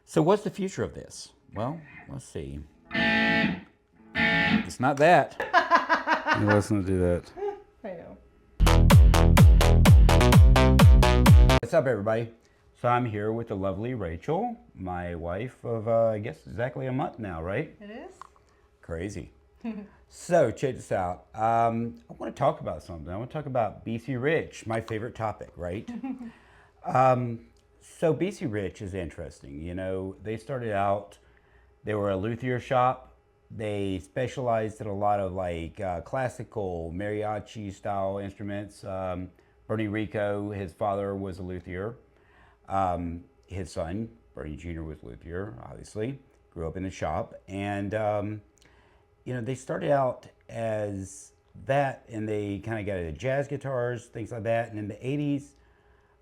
So what's the future of this? Well, let's see. It's not that. Let's not do that. I know. What's up, everybody? So I'm here with the lovely Rachel, my wife of, I guess, exactly a month now, right? It is? Crazy. So check this out. I want to talk about something. I want to talk about BC Rich, my favorite topic, right? So BC Rich is interesting. You know, they started out, they were a luthier shop. They specialized in a lot of like classical mariachi style instruments. Bernie Rico, his father was a luthier. His son, Bernie Jr., was luthier, obviously. Grew up in the shop. And, you know, they started out as that, and they kind of got into jazz guitars, things like that. And in the 80s,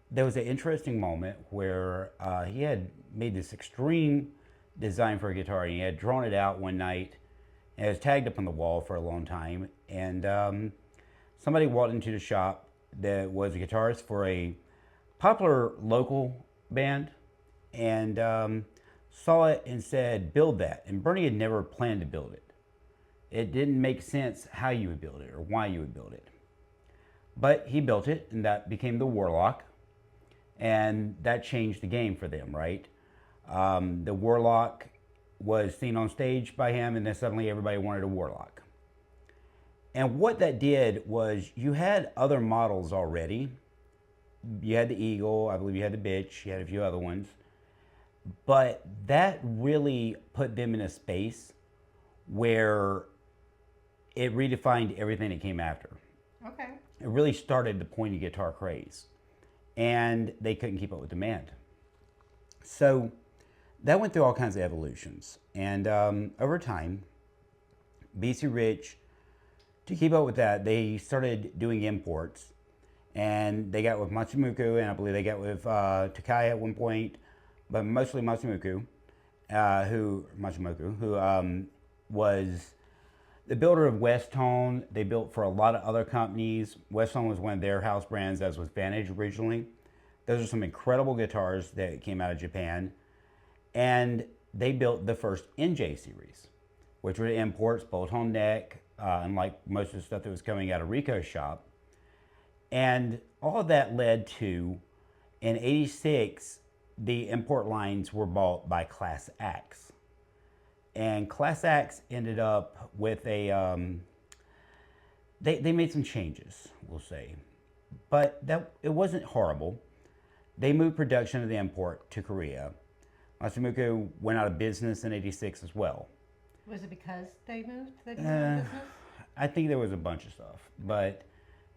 there was an interesting moment where he had made this extreme design for a guitar, and he had drawn it out one night, and it was tagged up on the wall for a long time. And somebody walked into the shop that was a guitarist for a popular local band, and saw it and said, build that. And Bernie had never planned to build it. It didn't make sense how you would build it or why you would build it. But he built it, and that became the Warlock. And that changed the game for them, right? The Warlock was seen on stage by him, and then suddenly everybody wanted a Warlock. And what that did was you had other models already. You had the Eagle, I believe you had the Bitch, you had a few other ones. But that really put them in a space where it redefined everything that came after. Okay. It really started the pointy guitar craze. And they couldn't keep up with demand. So that went through all kinds of evolutions. And over time, BC Rich, to keep up with that, they started doing imports. And they got with Matsumoku, and I believe they got with Takai at one point, but mostly Matsumoku, who was the builder of Westtone. They built for a lot of other companies. Westtone was one of their house brands, as was Vantage originally. Those are some incredible guitars that came out of Japan. And they built the first NJ series, which were imports, bolt-on neck, unlike most of the stuff that was coming out of Rico's shop. And all of that led to, in '86, the import lines were bought by Class Axe. And Class Axe ended up with a, they made some changes, we'll say. But it wasn't horrible. They moved production of the import to Korea. Matsumoku went out of business in '86 as well. Was it because they moved? They moved out of business? I think there was a bunch of stuff, but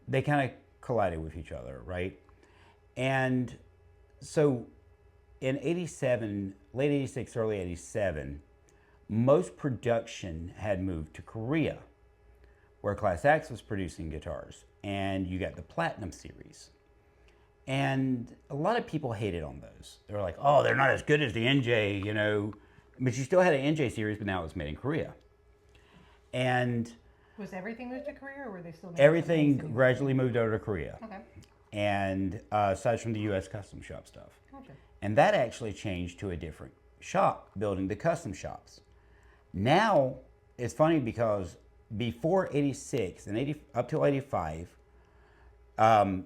they kind of collided with each other, right? And so in '87, late '86, early '87, most production had moved to Korea, where Class Axe was producing guitars, and you got the Platinum series. And a lot of people hated on those. They were like, oh, they're not as good as the NJ, you know. But you still had an NJ series, but now it was made in Korea. And Was everything moved to Korea, or were they still making everything something gradually moved over to Korea. Okay. And aside from the U.S. custom shop stuff. Gotcha. And that actually changed to a different shop, building the custom shops. Now, it's funny because before '86 and up till '85,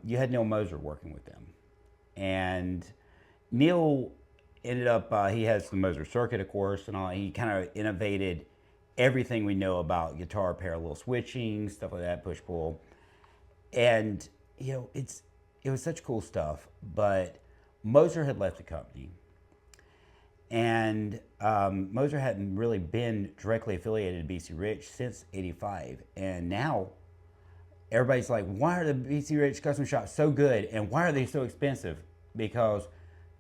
you had Neil Moser working with them. And Neil ended up, he has the Moser circuit, of course, and all. He kind of innovated everything we know about guitar parallel switching, stuff like that, push-pull. And, you know, it was such cool stuff, but Moser had left the company. And Moser hadn't really been directly affiliated to BC Rich since '85. And now everybody's like, why are the BC Rich custom shops so good? And why are they so expensive? Because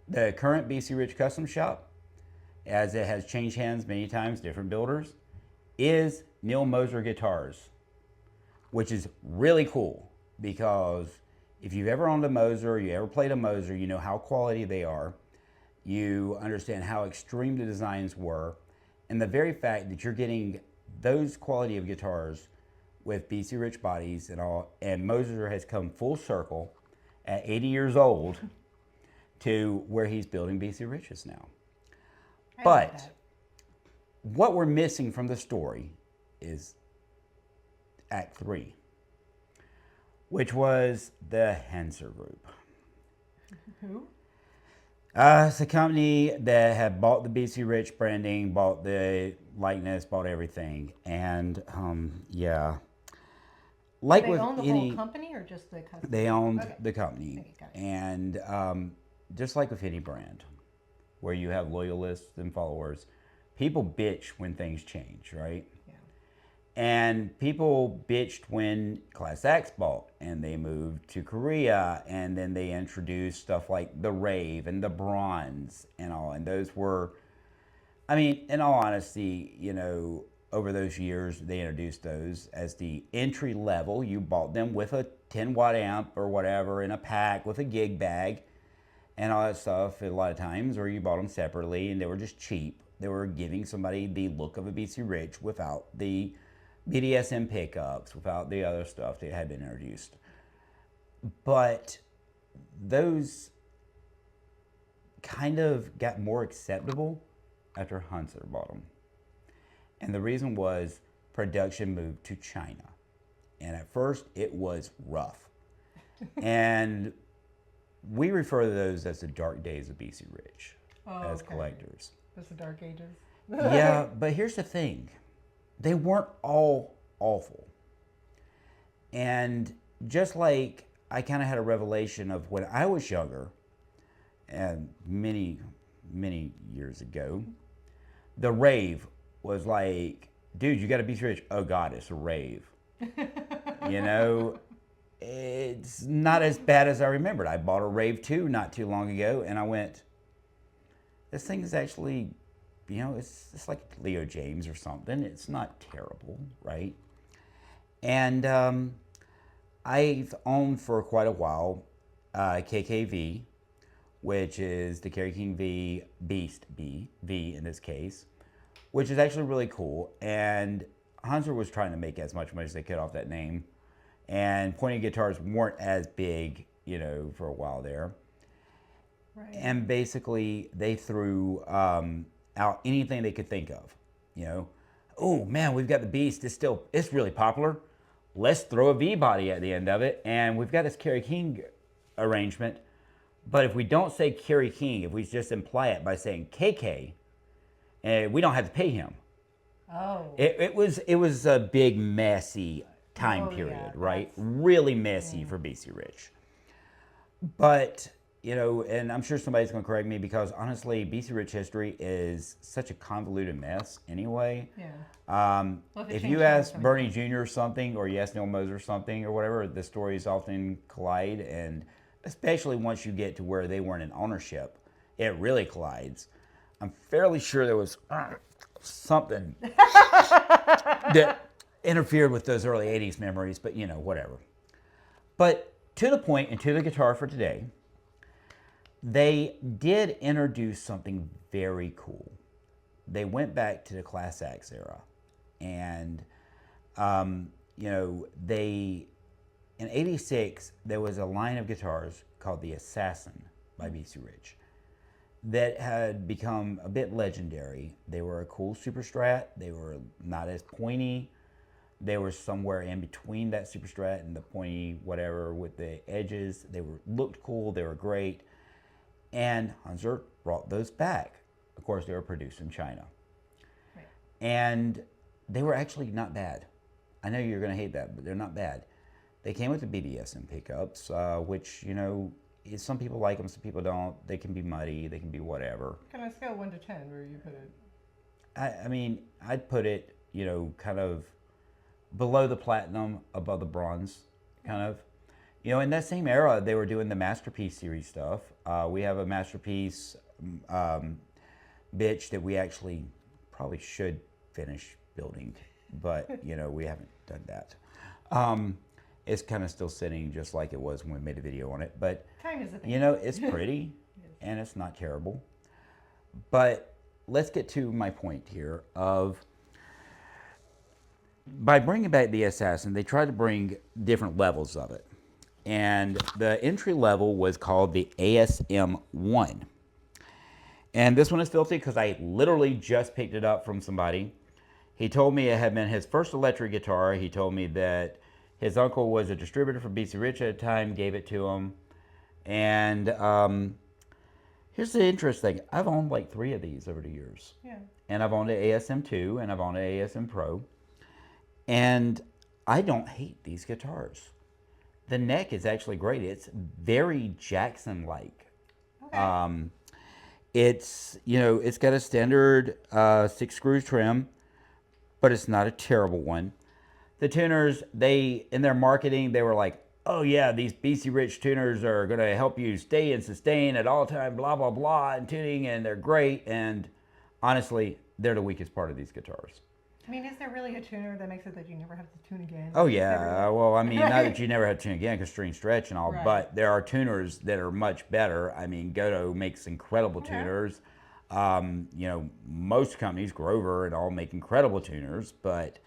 the current BC Rich custom shop, as it has changed hands many times, different builders, is Neil Moser guitars, which is really cool because if you've ever owned a Moser, you ever played a Moser, you know how quality they are. You understand how extreme the designs were. And the very fact that you're getting those quality of guitars with BC Rich bodies and all, and Moser has come full circle at 80 years old to where he's building BC Riches now. I like But that. what we're missing from the story is Act 3, which was the Hanser Group. Who? It's a company that had bought the BC Rich branding, bought the likeness, bought everything. And yeah, Do like they with own the whole any, company or just the custom? they owned Okay. the company. Okay, got it. And just like with any brand, where you have loyalists and followers, people bitch when things change, right? Yeah. And people bitched when Class X bought and they moved to Korea, and then they introduced stuff like the Rave and the Bronze and all. And those were, I mean, in all honesty, over those years, they introduced those as the entry level. You bought them with a 10-watt amp or whatever in a pack with a gig bag and all that stuff a lot of times, or you bought them separately and they were just cheap. They were giving somebody the look of a BC Rich without the BDSM pickups, without the other stuff that had been introduced. But those kind of got more acceptable after Hanser bought them. And the reason was production moved to China. And at first it was rough. And we refer to those as the dark days of BC Rich as Okay. collectors. That's the Dark Ages. Yeah, but here's the thing. They weren't all awful. And just like I kind of had a revelation of when I was younger, and many, many years ago, the Rave was like, dude, you got to be rich. Oh God, it's a rave. You know, it's not as bad as I remembered. I bought a Rave 2 not too long ago, and I went, this thing is actually, it's like Leo James or something. It's not terrible, right? And I've owned for quite a while KKV, which is the Kerry King V Beast V in this case, which is actually really cool. And Hanser was trying to make as much money as they could off that name. And pointing guitars weren't as big, for a while there. Right. And basically, they threw out anything they could think of. Oh man, we've got the Beast. It's really popular. Let's throw a V body at the end of it, and we've got this Kerry King arrangement. But if we don't say Kerry King, if we just imply it by saying KK, we don't have to pay him. Oh. It was a big messy time period, yeah, right? Really messy for BC Rich. But and I'm sure somebody's going to correct me because honestly, BC Rich history is such a convoluted mess anyway. Yeah. Well, Well, if it if changed you so ask much, Bernie Jr. something or you ask Neil Moser something or whatever, the stories often collide, and especially once you get to where they weren't in ownership, it really collides. I'm fairly sure there was something that interfered with those early 80s memories, but whatever. But to the point and to the guitar for today, they did introduce something very cool. They went back to the Class X era. And, they, in 86, there was a line of guitars called the Assassin by BC Rich that had become a bit legendary. They were a cool super strat. They were not as pointy. They were somewhere in between that super strat and the pointy whatever with the edges. They looked cool. They were great. And Hanser brought those back. Of course, they were produced in China. Right. And they were actually not bad. I know you're going to hate that, but they're not bad. They came with the BDSM pickups, which, some people like them, some people don't. They can be muddy, they can be whatever. Can I scale 1 to 10 where you put it? I mean, I'd put it, kind of below the platinum, above the bronze, kind of. In that same era, they were doing the Masterpiece series stuff. We have a Masterpiece bitch that we actually probably should finish building, but, we haven't done that. It's kind of still sitting just like it was when we made a video on it, but, Time is a thing. it's pretty and it's not terrible. But let's get to my point here of, by bringing back the Assassin, they tried to bring different levels of it. And the entry level was called the ASM 1. And this one is filthy because I literally just picked it up from somebody. He told me it had been his first electric guitar. He told me that his uncle was a distributor for BC Rich at the time, gave it to him. And here's the interesting thing. I've owned like 3 of these over the years. Yeah. And I've owned an ASM2 and I've owned an ASM Pro. And I don't hate these guitars. The neck is actually great. It's very Jackson-like. Okay. It's, it's got a standard 6-screw trim, but it's not a terrible one. The tuners, in their marketing, they were like, oh yeah, these BC Rich tuners are going to help you stay and sustain at all time, blah, blah, blah, and tuning, and they're great. And honestly, they're the weakest part of these guitars. I mean, is there really a tuner that makes it that you never have to tune again? Oh Is there yeah, really- well, I mean, not that you never have to tune again because string stretch and all, Right. but there are tuners that are much better. I mean, Goto makes incredible Okay. tuners. Most companies, Grover and all, make incredible tuners, but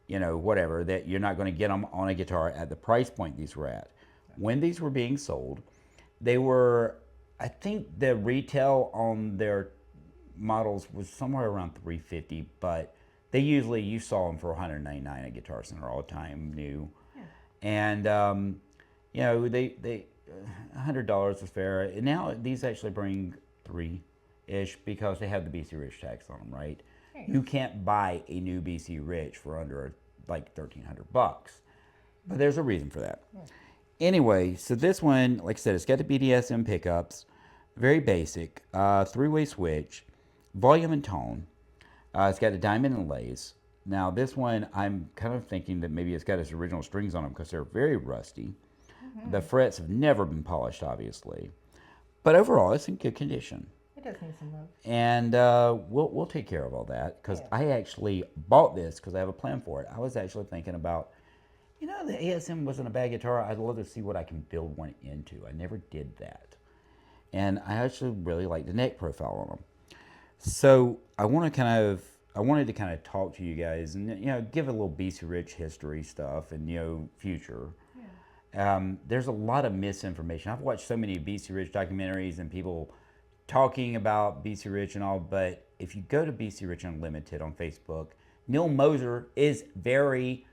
whatever, that you're not going to get them on a guitar at the price point these were at. When these were being sold, they were, I think the retail on their models was somewhere around $350, but you saw them for $199 at Guitar Center all the time, new. Yeah. And, they $100 is fair. And now these actually bring 3-ish because they have the BC Rich tax on them, right? Nice. You can't buy a new BC Rich for under like $1,300, but there's a reason for that. Yeah. Anyway, so this one, like I said, it's got the BDSM pickups, very basic, 3-way switch, volume and tone. It's got a diamond inlays. Now this one, I'm kind of thinking that maybe it's got its original strings on them because they're very rusty. Mm-hmm. The frets have never been polished, obviously, but overall, it's in good condition. It does need some love. And we'll take care of all that because Yeah. I actually bought this because I have a plan for it. I was actually thinking about, the ASM wasn't a bad guitar. I'd love to see what I can build one into. I never did that. And I actually really like the neck profile on them. So I wanted to kind of talk to you guys and, give a little BC Rich history stuff and, future. Yeah. There's a lot of misinformation. I've watched so many BC Rich documentaries and people talking about BC Rich and all, but if you go to BC Rich Unlimited on Facebook, Neil Moser is very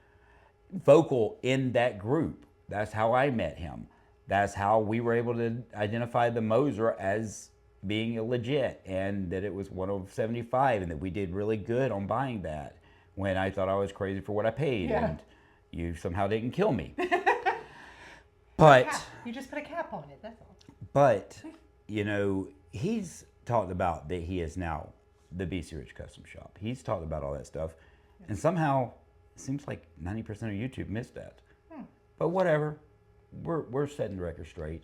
vocal in that group. That's how I met him. That's how we were able to identify the Moser as being legit and that it was one of 75 and that we did really good on buying that when I thought I was crazy for what I paid Yeah. and you somehow didn't kill me. But Cap. You just put a cap on it, that's all. But, he's talked about that he is now the BC Rich Custom Shop. He's talked about all that stuff. And somehow, it seems like 90% of YouTube missed that. But whatever. We're setting the record straight.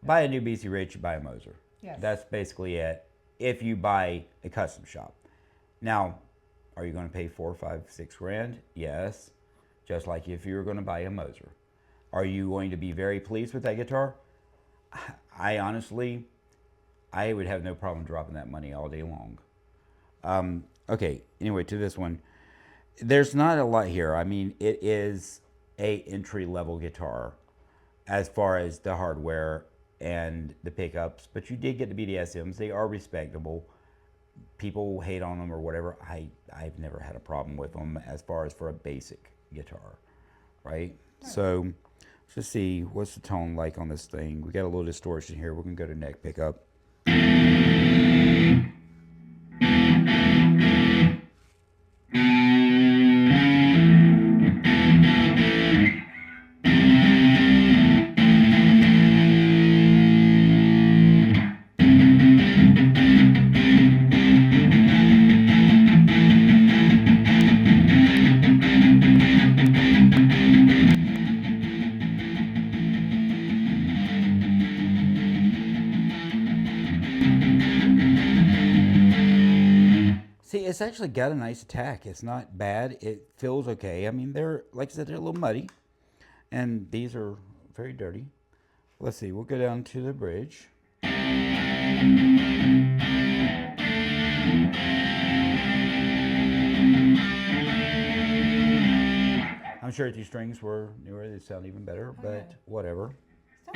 Buy a new BC Rich, you buy a Moser. Yes. That's basically it. If you buy a custom shop. Now, are you going to pay $4, $5, $6 grand? Yes. Just like if you were going to buy a Moser. Are you going to be very pleased with that guitar? I honestly, I would have no problem dropping that money all day long. Okay, anyway, to this one. There's not a lot here. I mean, it is a entry-level guitar as far as the hardware and the pickups, but you did get the BDSMs. They are respectable. People hate on them or whatever. I've never had a problem with them as far as for a basic guitar, right? So let's just see, what's the tone like on this thing? We got a little distortion here. We're going to go to neck pickup. See, it's actually got a nice attack. It's not bad. It feels okay. I mean, they're, like I said, they're a little muddy. And these are very dirty. Let's see, we'll go down to the bridge. I'm sure if these strings were newer, they'd sound even better, but whatever. Still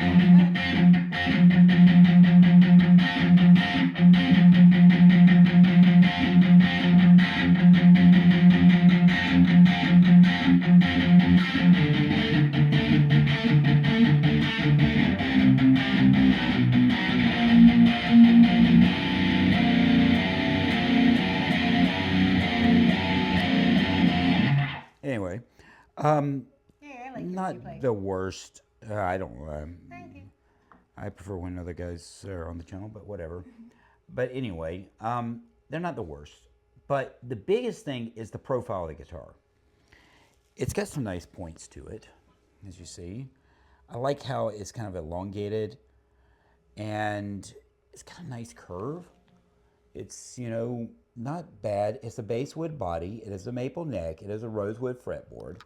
Anyway, Yeah, I like it when you not play. the worst. I don't. Thank you. I prefer when other guys are on the channel, but whatever. But anyway, they're not the worst. But the biggest thing is the profile of the guitar. It's got some nice points to it, as you see. I like how it's kind of elongated and it's got a nice curve. It's, not bad. It's a basswood body. It is a maple neck. It is a rosewood fretboard.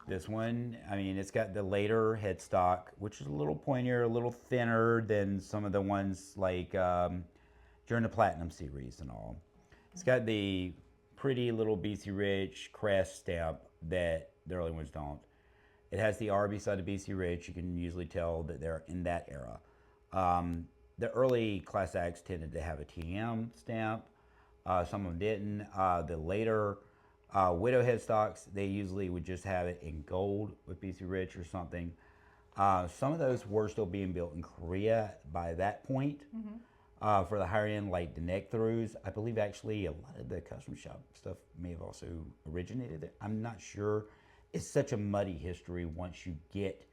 This one, I mean, it's got the later headstock, which is a little pointier, a little thinner than some of the ones like during the Platinum series and all. It's got the pretty little BC Rich crest stamp that the early ones don't. It has the R beside the BC Rich. You can usually tell that they're in that era. The early Class X tended to have a TM stamp. Some of them didn't. The later Widow headstocks, they usually would just have it in gold with BC Rich or something. Some of those were still being built in Korea by that point. For the higher end, like the neck throughs, I believe actually a lot of the custom shop stuff may have also originated there. I'm not sure. It's such a muddy history once you get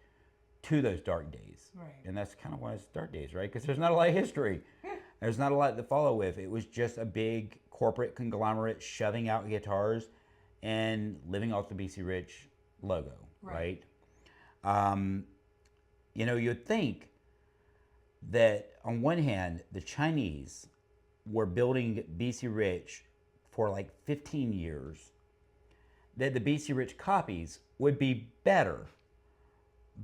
to those dark days. Right. And that's kind of why it's dark days, right? Because there's not a lot of history. There's not a lot to follow with. It was just a big corporate conglomerate shoving out guitars and living off the BC Rich logo, right? You'd think that on one hand, the Chinese were building BC Rich for like 15 years, that the BC Rich copies would be better.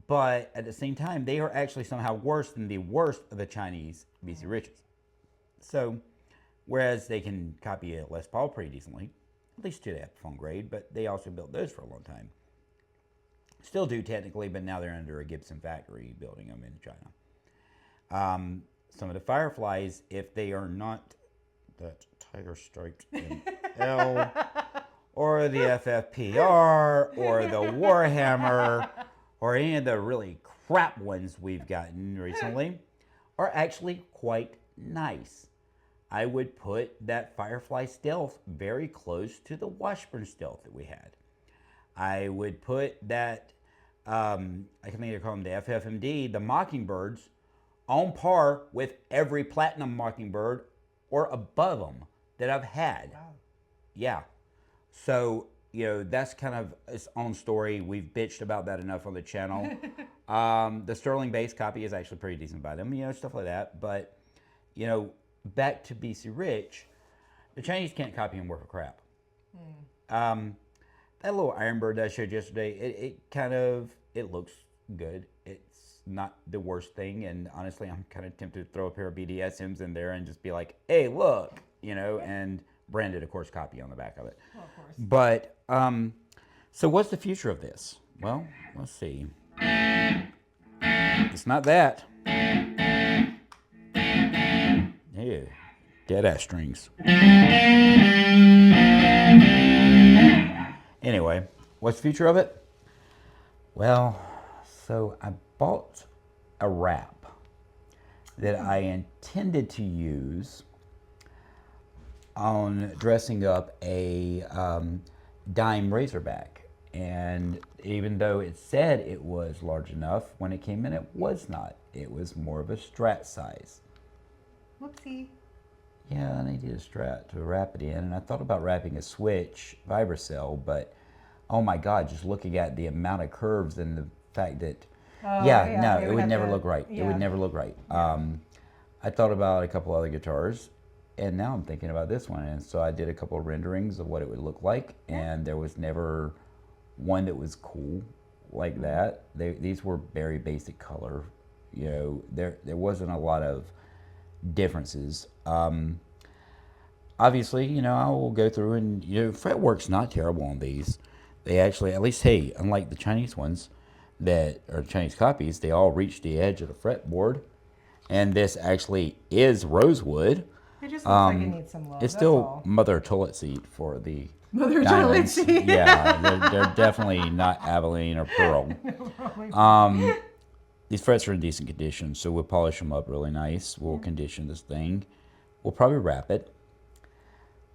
But at the same time, they are actually somehow worse than the worst of the Chinese BC Riches. So, whereas they can copy a Les Paul pretty decently, at least to the Epiphone grade, but they also built those for a long time. Still do technically, but now they're under a Gibson factory building them in China. Some of the Fireflies, if they are not that tiger striped in L, or the FFPR, or the Warhammer, or any of the really crap ones we've gotten recently, are actually quite nice. I would put that Firefly Stealth very close to the Washburn Stealth that we had. I would put that, I can either call them the FFMD, the Mockingbirds, on par with every Platinum Mockingbird or above them that I've had. Wow. Yeah. So, that's kind of its own story. We've bitched about that enough on the channel. The Sterling bass copy is actually pretty decent by them, stuff like that. But, back to BC Rich, the Chinese can't copy him worth of crap. That little Ironbird that I showed yesterday, it looks good. It's not the worst thing, and honestly, I'm kind of tempted to throw a pair of BDSMs in there and just be like, hey, look, and branded, of course, copy on the back of it. Well, of course. But, so what's the future of this? Well, let's see. It's not that. Yeah, dead-ass strings. Anyway, what's the future of it? Well, so I bought a wrap that I intended to use on dressing up a dime Razorback. And even though it said it was large enough, when it came in, it was not. It was more of a Strat size. Whoopsie. Yeah, I needed a Strat to wrap it in, and I thought about wrapping a Switch Vibracell, but oh my God, just looking at the amount of curves and the fact that, it would never look right. Yeah. It would never look right. I thought about a couple other guitars, and now I'm thinking about this one, and so I did a couple of renderings of what it would look like, and there was never one that was cool like that. These were very basic color. There wasn't a lot of differences. Obviously, I will go through and, fretwork's not terrible on these. They actually, at least, hey, unlike the Chinese ones, that are Chinese copies, they all reach the edge of the fretboard. And this actually is rosewood. It just looks like it needs some love. It's That's still all. mother toilet seat for the Mother toilet diamonds. seat. Yeah, they're definitely not Abilene or Pearl. These frets are in decent condition, so we'll polish them up really nice. We'll condition this thing. We'll probably wrap it.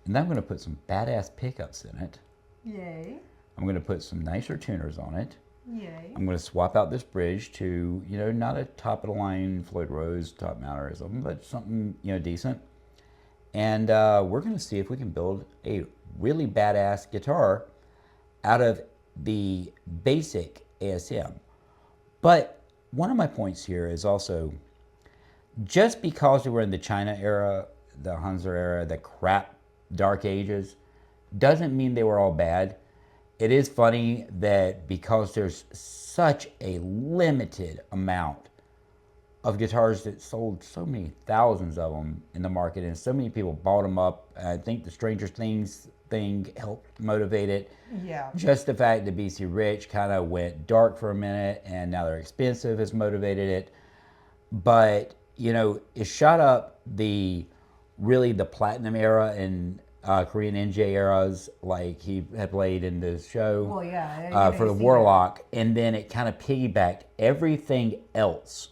And then I'm going to put some badass pickups in it. Yay. I'm going to put some nicer tuners on it. Yay. I'm going to swap out this bridge to, not a top-of-the-line Floyd Rose top mounter or something, but something, decent. And we're going to see if we can build a really badass guitar out of the basic ASM. But one of my points here is also, just because we were in the China era, the Hanser era, the crap dark ages, doesn't mean they were all bad. It is funny that because there's such a limited amount of guitars that sold so many thousands of them in the market and so many people bought them up, I think the Stranger Things thing helped motivate it. Yeah. Just the fact that BC Rich kind of went dark for a minute and now they're expensive has motivated it. But, it shot up the platinum era and Korean NJ eras, like he had played in the show. Well, yeah. For the Warlock. And then it kind of piggybacked everything else.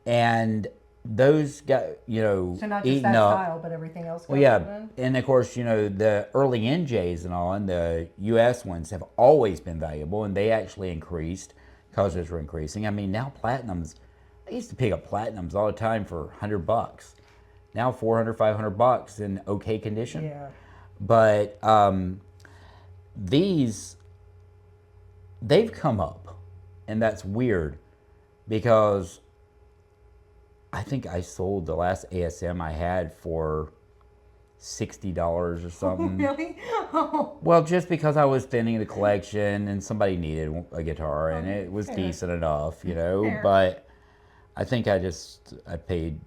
And those got, So not just eaten that up. style, but everything else. Well, yeah, and of course, the early NJs and all, and the US ones have always been valuable, and they actually increased because those were increasing. I mean, now platinums, I used to pick up platinums all the time for $100. Now $400, $500 in okay condition. Yeah. But they've come up, and that's weird because I think I sold the last ASM I had for $60 or something. Really? Oh. Well, just because I was thinning the collection and somebody needed a guitar and it was decent enough, Fair. But I think I paid,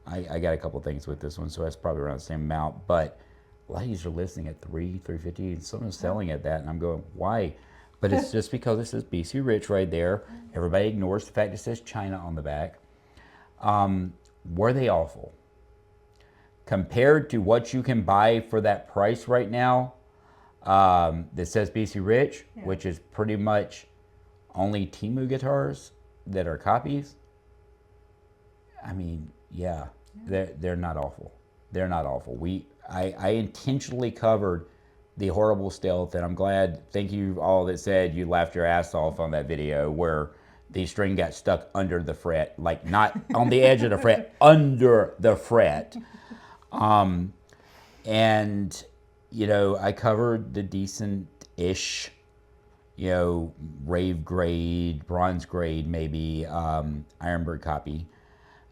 I got a couple things with this one, so that's probably around the same amount. But a lot of these are listing at $350, and someone's selling at that, and I'm going, why? But it's just because it says BC Rich right there. Everybody ignores the fact it says China on the back. Were they awful? Compared to what you can buy for that price right now, that says BC Rich, which is pretty much only Temu guitars that are copies. I mean, they're not awful. They're not awful. I intentionally covered the horrible stealth, and I'm glad, thank you all that said you laughed your ass off on that video where the string got stuck under the fret, like not on the edge of the fret, under the fret. And, I covered the decent-ish, rave grade, bronze grade, maybe, Ironbird copy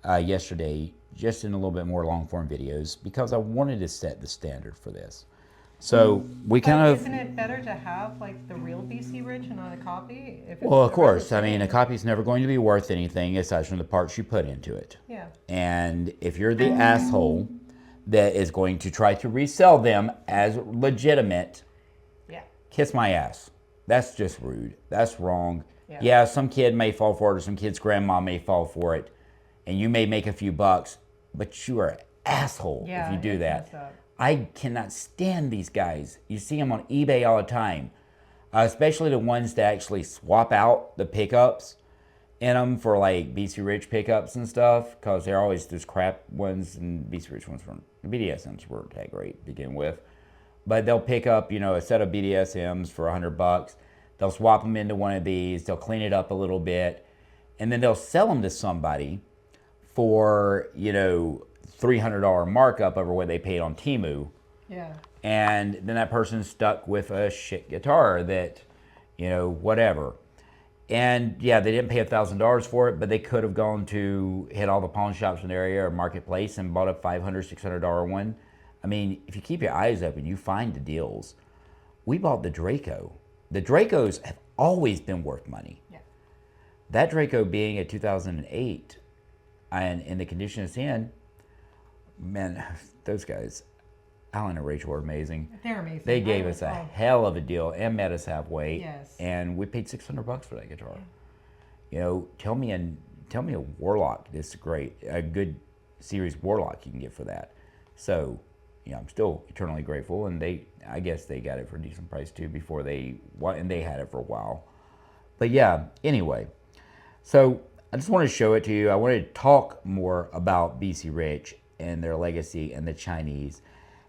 yesterday, just in a little bit more long-form videos, because I wanted to set the standard for this. So we kind of... Isn't it better to have like the real BC Rich and not a copy? Well, of course. I mean, a copy's never going to be worth anything aside from the parts you put into it. Yeah. And if you're the asshole that is going to try to resell them as legitimate, kiss my ass. That's just rude. That's wrong. Yeah, some kid may fall for it, or some kid's grandma may fall for it, and you may make a few bucks, but you are an asshole if you do that. I cannot stand these guys. You see them on eBay all the time, especially the ones that actually swap out the pickups in them for like BC Rich pickups and stuff, because they're always those crap ones, and BC Rich ones weren't, the BDSMs weren't that great to begin with. But they'll pick up, a set of BDSMs for $100. They'll swap them into one of these. They'll clean it up a little bit, and then they'll sell them to somebody for, $300 markup over what they paid on Temu. Yeah. And then that person's stuck with a shit guitar that, whatever. And yeah, they didn't pay $1,000 for it, but they could have gone to hit all the pawn shops in the area or marketplace and bought a $500, $600 one. I mean, if you keep your eyes open, you find the deals. We bought the Draco. The Dracos have always been worth money. Yeah. That Draco being a 2008 and in the condition it's in, man, those guys, Alan and Rachel are amazing. They're amazing. They gave us a hell of a deal and met us halfway. Yes. And we paid $600 for that guitar. You know, tell me a Warlock that's great, a good series Warlock you can get for that. So, you know, I'm still eternally grateful, and I guess they got it for a decent price too before and they had it for a while. But yeah, anyway, so I just wanted to show it to you. I wanted to talk more about BC Rich and their legacy and the Chinese,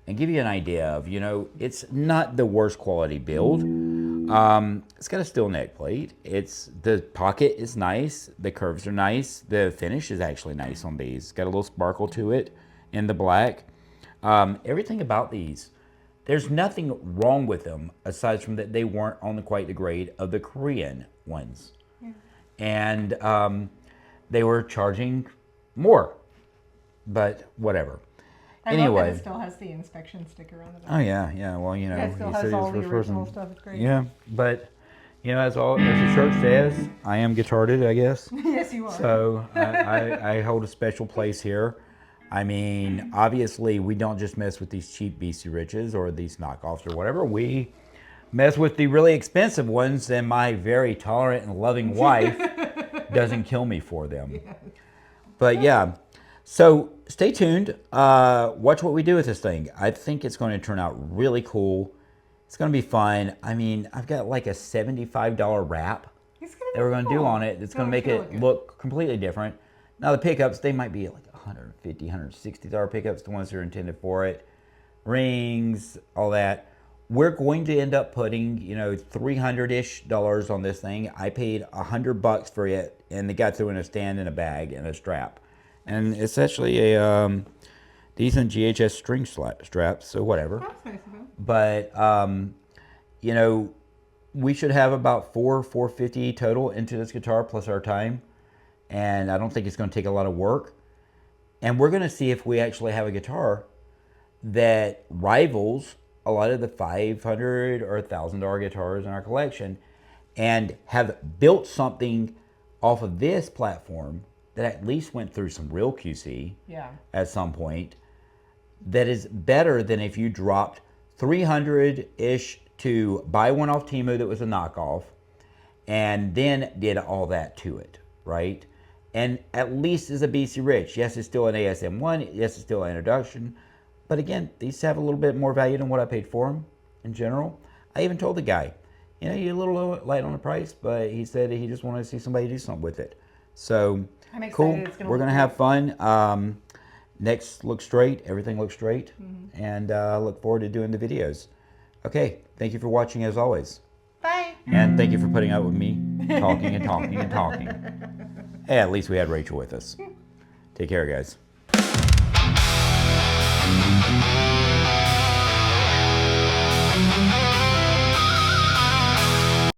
and give you an idea of, you know, it's not the worst quality build. It's got a steel neck plate. The pocket is nice. The curves are nice. The finish is actually nice on these. It's got a little sparkle to it in the black. Everything about these, there's nothing wrong with them aside from that they weren't on quite the grade of the Korean ones. Yeah. And they were charging more, but whatever. I love that it still has the inspection sticker on the back. Oh yeah. Well, you know, it still has all the original stuff. It's great. Yeah, but you know, as the shirt says, I am guitarded, I guess. Yes, you are. So I hold a special place here. I mean, obviously, we don't just mess with these cheap BC Riches or these knockoffs or whatever. We mess with the really expensive ones, and my very tolerant and loving wife doesn't kill me for them. Yes. But yeah. So stay tuned. Watch what we do with this thing. I think it's going to turn out really cool. It's going to be fun. I mean, I've got like a $75 wrap that we're going to do on it. It's going to make it look completely different. Now the pickups, they might be like $150, $160 pickups, the ones that are intended for it. Rings, all that. We're going to end up putting, you know, $300-ish on this thing. I paid $100 for it, and the guy threw in a stand and a bag and a strap. And it's actually a decent GHS string strap, so whatever. That's nice of him. But, you know, we should have about $450 total into this guitar plus our time. And I don't think it's going to take a lot of work. And we're going to see if we actually have a guitar that rivals a lot of the $500 or $1,000 guitars in our collection, and have built something off of this platform that at least went through some real QC at some point, that is better than if you dropped $300-ish to buy one off Temu that was a knockoff and then did all that to it, right? And at least is a BC Rich. Yes, it's still an ASM1. Yes, it's still an introduction. But again, these have a little bit more value than what I paid for them in general. I even told the guy, you know, you're a little light on the price, but he said he just wanted to see somebody do something with it. So cool. We're going to have fun. Necks look straight. Everything looks straight. Mm-hmm. And look forward to doing the videos. Okay. Thank you for watching as always. Bye. And thank you for putting up with me talking and talking and talking. Hey, at least we had Rachel with us. Take care, guys.